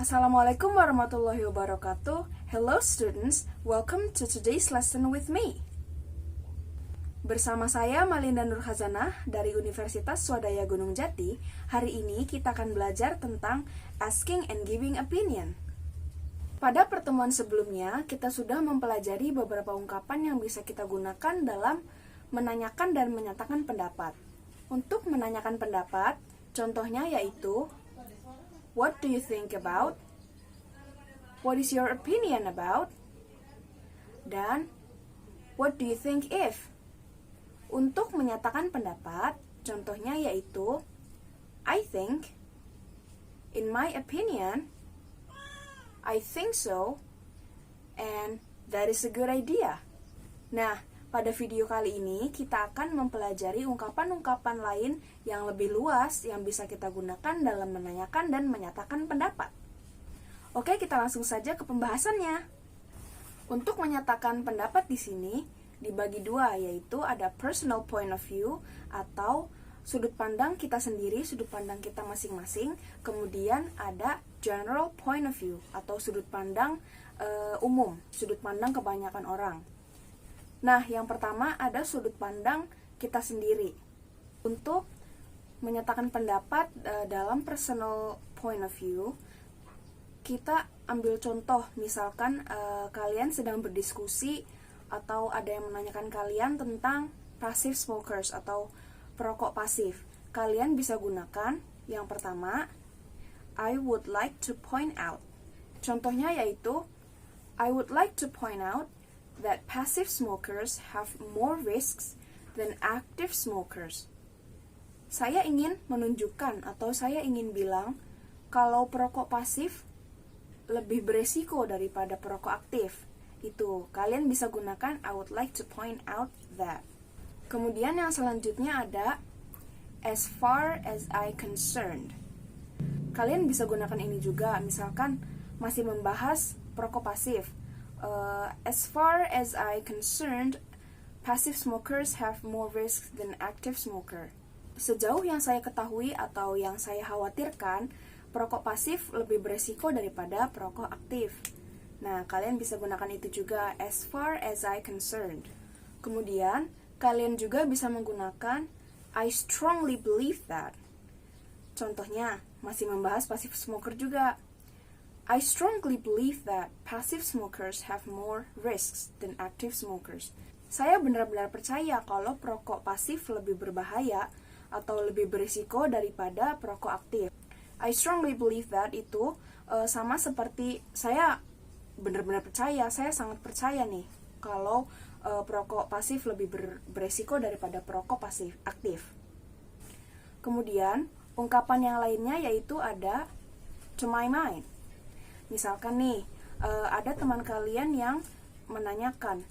Assalamualaikum warahmatullahi wabarakatuh. Hello students, welcome to today's lesson with me. Bersama saya Malinda Nurhazanah dari Universitas Swadaya Gunung Jati. Hari ini kita akan belajar tentang asking and giving opinion. Pada pertemuan sebelumnya, kita sudah mempelajari beberapa ungkapan yang bisa kita gunakan dalam menanyakan dan menyatakan pendapat. Untuk menanyakan pendapat, contohnya yaitu what do you think about? What is your opinion about? Dan what do you think if? Untuk menyatakan pendapat, contohnya yaitu I think, in my opinion, I think so, and that is a good idea. Nah, pada video kali ini kita akan mempelajari ungkapan-ungkapan lain yang lebih luas yang bisa kita gunakan dalam menanyakan dan menyatakan pendapat. Oke, kita langsung saja ke pembahasannya. Untuk menyatakan pendapat di sini dibagi dua, yaitu ada personal point of view atau sudut pandang kita sendiri, sudut pandang kita masing-masing. Kemudian ada general point of view atau sudut pandang umum, sudut pandang kebanyakan orang. Nah, yang pertama ada sudut pandang kita sendiri. Untuk menyatakan pendapat dalam personal point of view, kita ambil contoh, misalkan kalian sedang berdiskusi atau ada yang menanyakan kalian tentang passive smokers atau perokok pasif. Kalian bisa gunakan yang pertama, I would like to point out. Contohnya yaitu, I would like to point out that passive smokers have more risks than active smokers. Saya ingin menunjukkan atau saya ingin bilang kalau perokok pasif lebih beresiko daripada perokok aktif. Itu, kalian bisa gunakan I would like to point out that. Kemudian yang selanjutnya ada as far as I concerned. Kalian bisa gunakan ini juga, misalkan masih membahas perokok pasif. As far as I concerned, passive smokers have more risks than active smoker. Sejauh yang saya ketahui atau yang saya khawatirkan, perokok pasif lebih beresiko daripada perokok aktif. Nah, kalian bisa gunakan itu juga, as far as I concerned. Kemudian, kalian juga bisa menggunakan I strongly believe that. Contohnya, masih membahas passive smoker juga. I strongly believe that passive smokers have more risks than active smokers. Saya benar-benar percaya kalau perokok pasif lebih berbahaya atau lebih berisiko daripada perokok aktif. I strongly believe that itu sama seperti saya benar-benar percaya, saya sangat percaya nih kalau perokok pasif lebih beresiko daripada perokok pasif aktif. Kemudian, ungkapan yang lainnya yaitu ada to my mind. Misalkan nih, ada teman kalian yang menanyakan,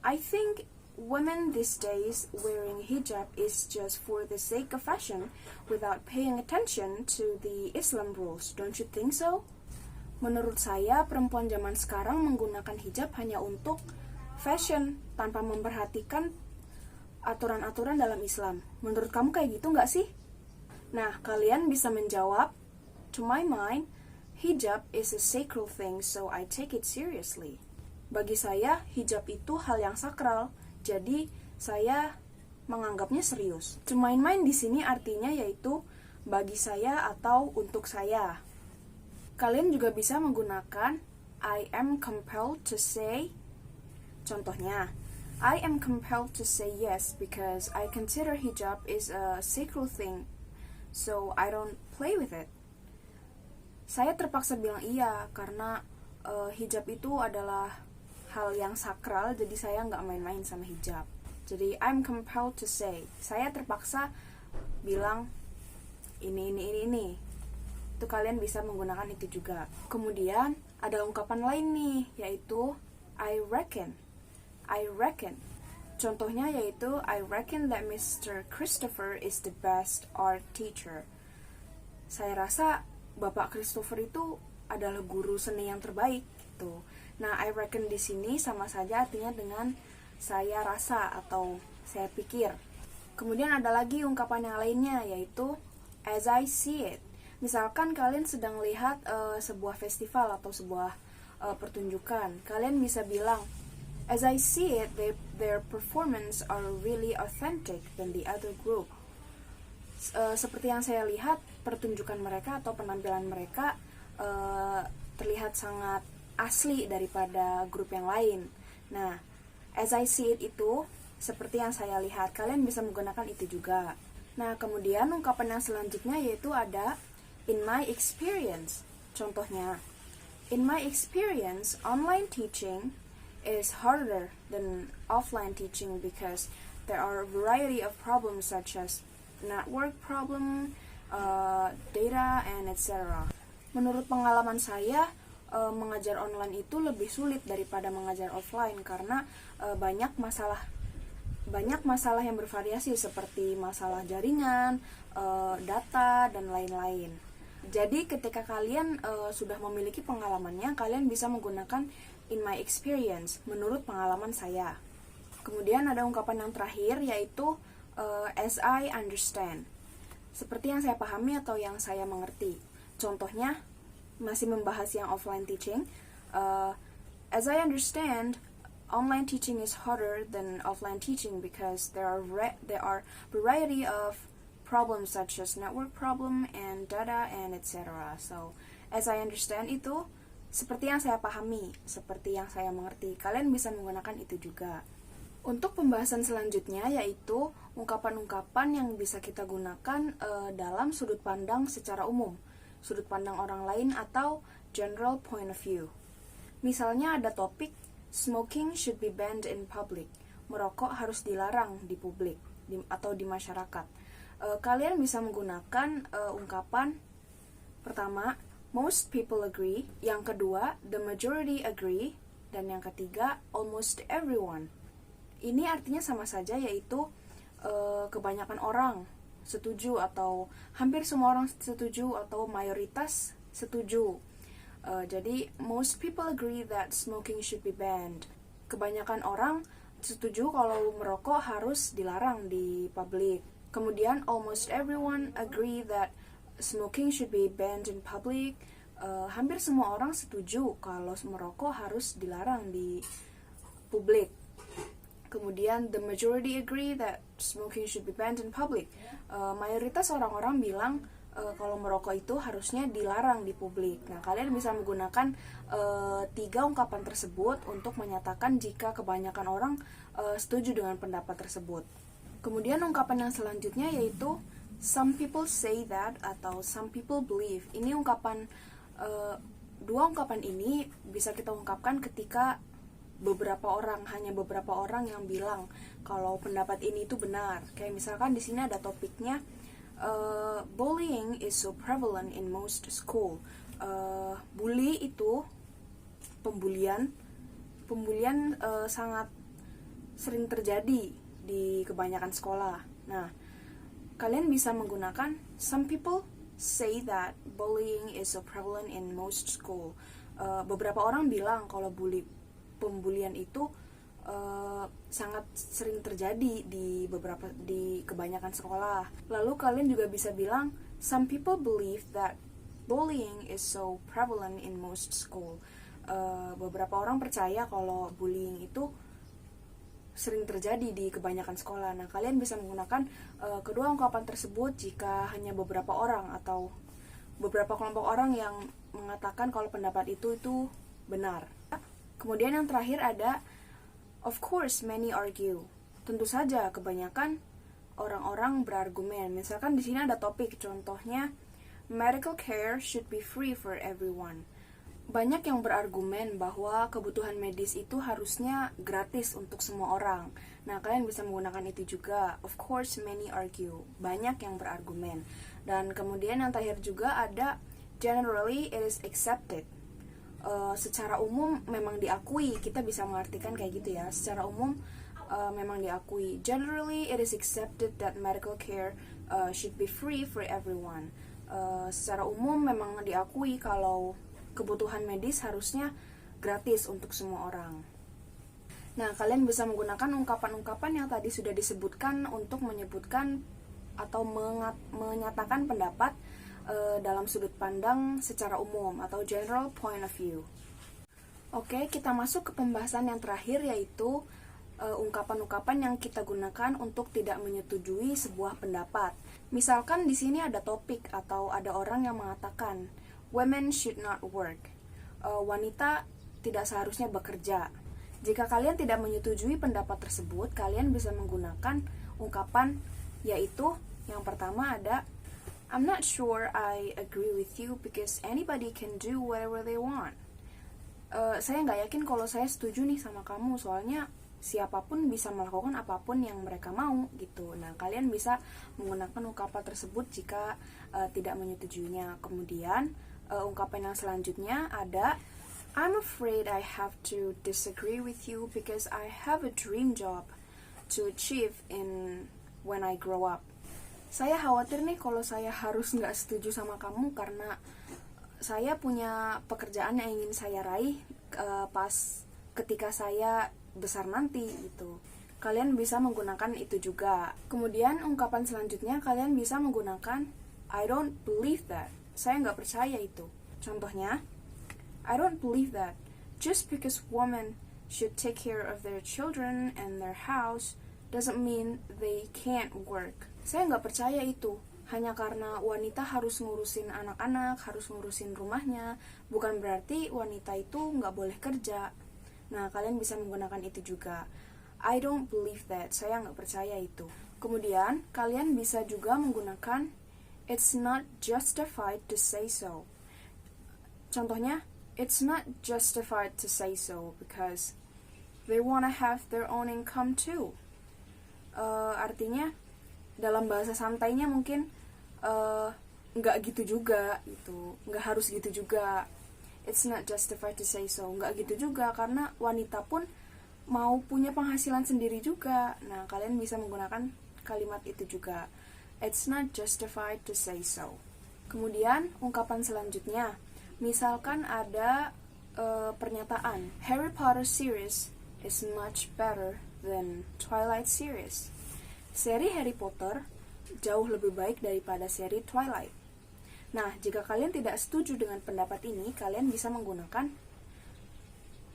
I think women these days wearing hijab is just for the sake of fashion without paying attention to the Islam rules. Don't you think so? Menurut saya, perempuan zaman sekarang menggunakan hijab hanya untuk fashion tanpa memperhatikan aturan-aturan dalam Islam. Menurut kamu kayak gitu nggak sih? Nah, kalian bisa menjawab, to my mind, hijab is a sacred thing, so I take it seriously. Bagi saya, hijab itu hal yang sakral, jadi saya menganggapnya serius. To my mind di sini artinya yaitu bagi saya atau untuk saya. Kalian juga bisa menggunakan I am compelled to say. Contohnya, I am compelled to say yes because I consider hijab is a sacred thing, so I don't play with it. Saya terpaksa bilang iya karena hijab itu adalah hal yang sakral, jadi saya nggak main-main sama hijab. Jadi I'm compelled to say, saya terpaksa bilang ini. Itu kalian bisa menggunakan itu juga. Kemudian ada ungkapan lain nih, yaitu I reckon. Contohnya yaitu I reckon that Mr. Christopher is the best art teacher. Saya rasa Bapak Christopher itu adalah guru seni yang terbaik gitu. Nah, I reckon di sini sama saja artinya dengan saya rasa atau saya pikir. Kemudian ada lagi ungkapan yang lainnya yaitu as I see it. Misalkan kalian sedang lihat sebuah festival atau sebuah pertunjukan, kalian bisa bilang, as I see it, their performance are really authentic than the other group. Seperti yang saya lihat, pertunjukan mereka atau penampilan mereka terlihat sangat asli daripada grup yang lain. Nah, as I see it itu seperti yang saya lihat, kalian bisa menggunakan itu juga. Nah, kemudian ungkapan yang selanjutnya yaitu ada in my experience. Contohnya, in my experience, online teaching is harder than offline teaching because there are a variety of problems such as network problem, data, and etc. Menurut pengalaman saya, mengajar online itu lebih sulit daripada mengajar offline karena banyak masalah yang bervariasi seperti masalah jaringan, data, dan lain-lain. Jadi ketika kalian sudah memiliki pengalamannya, kalian bisa menggunakan in my experience, menurut pengalaman saya. Kemudian ada ungkapan yang terakhir yaitu as I understand, seperti yang saya pahami atau yang saya mengerti. Contohnya, masih membahas yang offline teaching, as I understand, online teaching is harder than offline teaching because there are variety of problems such as network problem and data and etc. So, as I understand itu seperti yang saya pahami, seperti yang saya mengerti. Kalian bisa menggunakan itu juga. Untuk pembahasan selanjutnya yaitu ungkapan-ungkapan yang bisa kita gunakan dalam sudut pandang secara umum, sudut pandang orang lain atau general point of view. Misalnya ada topik smoking should be banned in public. Merokok harus dilarang di publik atau di masyarakat. Kalian bisa menggunakan ungkapan pertama, most people agree, yang kedua, the majority agree, dan yang ketiga, almost everyone. Ini artinya sama saja, yaitu kebanyakan orang setuju atau hampir semua orang setuju atau mayoritas setuju. Jadi, most people agree that smoking should be banned. Kebanyakan orang setuju kalau merokok harus dilarang di publik. Kemudian, almost everyone agree that smoking should be banned in public. Hampir semua orang setuju kalau merokok harus dilarang di publik. Kemudian, the majority agree that smoking should be banned in public. Mayoritas orang-orang bilang kalau merokok itu harusnya dilarang di publik. Nah, kalian bisa menggunakan 3 ungkapan tersebut untuk menyatakan jika kebanyakan orang setuju dengan pendapat tersebut. Kemudian ungkapan yang selanjutnya yaitu some people say that atau some people believe. Ini ungkapan, 2 ungkapan ini bisa kita ungkapkan ketika hanya beberapa orang yang bilang kalau pendapat ini itu benar. Kayak misalkan di sini ada topiknya, bullying is so prevalent in most school. Bully itu pembulian sangat sering terjadi di kebanyakan sekolah. Nah, kalian bisa menggunakan some people say that bullying is so prevalent in most school. Beberapa orang bilang kalau pembulian itu sangat sering terjadi di kebanyakan sekolah. Lalu kalian juga bisa bilang some people believe that bullying is so prevalent in most school. Beberapa orang percaya kalau bullying itu sering terjadi di kebanyakan sekolah. Nah, kalian bisa menggunakan kedua ungkapan tersebut jika hanya beberapa orang atau beberapa kelompok orang yang mengatakan kalau pendapat itu benar. Kemudian yang terakhir ada of course many argue. Tentu saja kebanyakan orang-orang berargumen. Misalkan di sini ada topik, contohnya medical care should be free for everyone. Banyak yang berargumen bahwa kebutuhan medis itu harusnya gratis untuk semua orang. Nah, kalian bisa menggunakan itu juga. Of course, many argue. Banyak yang berargumen. Dan kemudian yang terakhir juga ada generally it is accepted. Secara umum memang diakui. Kita bisa mengartikan kayak gitu ya. Secara umum memang diakui. Generally it is accepted that medical care should be free for everyone. Secara umum memang diakui kalau kebutuhan medis harusnya gratis untuk semua orang. Nah, kalian bisa menggunakan ungkapan-ungkapan yang tadi sudah disebutkan untuk menyebutkan atau menyatakan pendapat dalam sudut pandang secara umum atau general point of view. Oke, kita masuk ke pembahasan yang terakhir, yaitu ungkapan-ungkapan yang kita gunakan untuk tidak menyetujui sebuah pendapat. Misalkan di sini ada topik atau ada orang yang mengatakan women should not work. Wanita tidak seharusnya bekerja. Jika kalian tidak menyetujui pendapat tersebut, kalian bisa menggunakan ungkapan, yaitu yang pertama ada I'm not sure I agree with you because anybody can do whatever they want. Saya nggak yakin kalau saya setuju nih sama kamu, soalnya siapapun bisa melakukan apapun yang mereka mau gitu. Nah, kalian bisa menggunakan ungkapan tersebut jika tidak menyetujuinya. Kemudian ungkapan yang selanjutnya ada I'm afraid I have to disagree with you because I have a dream job to achieve when I grow up. Saya khawatir nih kalau saya harus nggak setuju sama kamu karena saya punya pekerjaan yang ingin saya raih pas ketika saya besar nanti gitu. Kalian bisa menggunakan itu juga. Kemudian ungkapan selanjutnya kalian bisa menggunakan I don't believe that. Saya nggak percaya itu. Contohnya, I don't believe that. Just because women should take care of their children and their house doesn't mean they can't work. Saya nggak percaya itu. Hanya karena wanita harus ngurusin anak-anak, harus ngurusin rumahnya, bukan berarti wanita itu nggak boleh kerja. Nah, kalian bisa menggunakan itu juga. I don't believe that. Saya nggak percaya itu. Kemudian, kalian bisa juga menggunakan it's not justified to say so. Contohnya, it's not justified to say so because they wanna have their own income too. Artinya, dalam bahasa santainya mungkin nggak gitu juga gitu, nggak harus gitu juga. It's not justified to say so, nggak gitu juga karena wanita pun mau punya penghasilan sendiri juga. Nah, kalian bisa menggunakan kalimat itu juga. It's not justified to say so. Kemudian ungkapan selanjutnya, misalkan ada pernyataan Harry Potter series is much better than Twilight series. Seri Harry Potter jauh lebih baik daripada seri Twilight. Nah, jika kalian tidak setuju dengan pendapat ini, kalian bisa menggunakan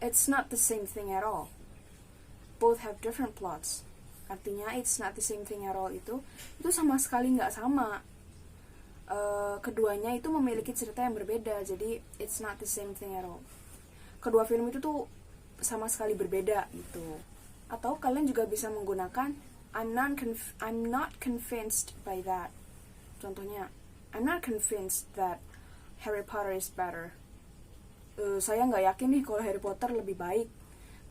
it's not the same thing at all. Both have different plots. Artinya, it's not the same thing at all itu sama sekali nggak sama. Keduanya itu memiliki cerita yang berbeda, jadi it's not the same thing at all. Kedua film itu tuh sama sekali berbeda gitu. Atau kalian juga bisa menggunakan I'm not convinced by that. Contohnya, I'm not convinced that Harry Potter is better. Saya nggak yakin nih kalau Harry Potter lebih baik.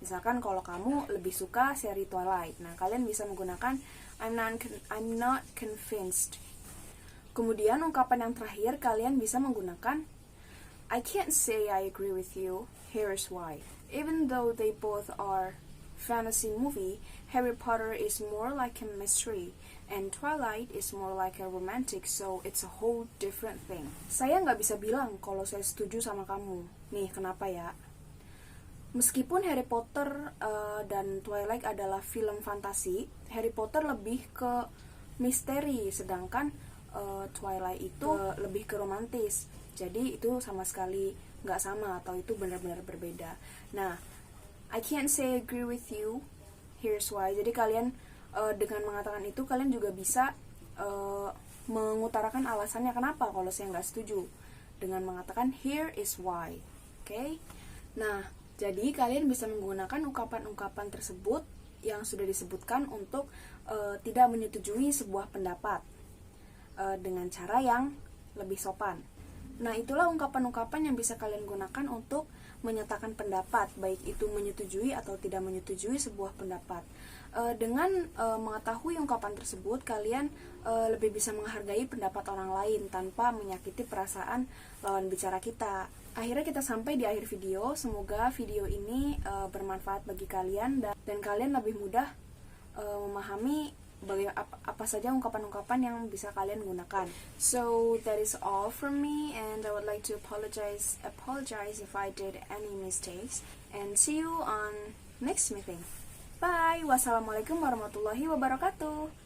Misalkan kalau kamu lebih suka seri Twilight. Nah, kalian bisa menggunakan I'm not convinced. Kemudian ungkapan yang terakhir kalian bisa menggunakan I can't say I agree with you. Here's why. Even though they both are fantasy movie, Harry Potter is more like a mystery and Twilight is more like a romantic, so it's a whole different thing. Saya nggak bisa bilang kalau saya setuju sama kamu. Nih, kenapa ya? Meskipun Harry Potter dan Twilight adalah film fantasi, Harry Potter lebih ke misteri, sedangkan Twilight itu lebih ke romantis. Jadi itu sama sekali nggak sama atau itu benar-benar berbeda. Nah, I can't say I agree with you. Here's why. Jadi kalian dengan mengatakan itu kalian juga bisa mengutarakan alasannya kenapa kalau saya nggak setuju dengan mengatakan here is why. Oke? Nah, jadi kalian bisa menggunakan ungkapan-ungkapan tersebut yang sudah disebutkan untuk tidak menyetujui sebuah pendapat dengan cara yang lebih sopan. Nah, itulah ungkapan-ungkapan yang bisa kalian gunakan untuk menyatakan pendapat, baik itu menyetujui atau tidak menyetujui sebuah pendapat. Dengan mengetahui ungkapan tersebut, kalian lebih bisa menghargai pendapat orang lain tanpa menyakiti perasaan lawan bicara kita. Akhirnya kita sampai di akhir video. Semoga video ini bermanfaat bagi kalian dan kalian lebih mudah memahami apa saja ungkapan-ungkapan yang bisa kalian gunakan. So that is all from me, and I would like to apologize if I did any mistakes, and see you on next meeting. Bye. Wassalamualaikum warahmatullahi wabarakatuh.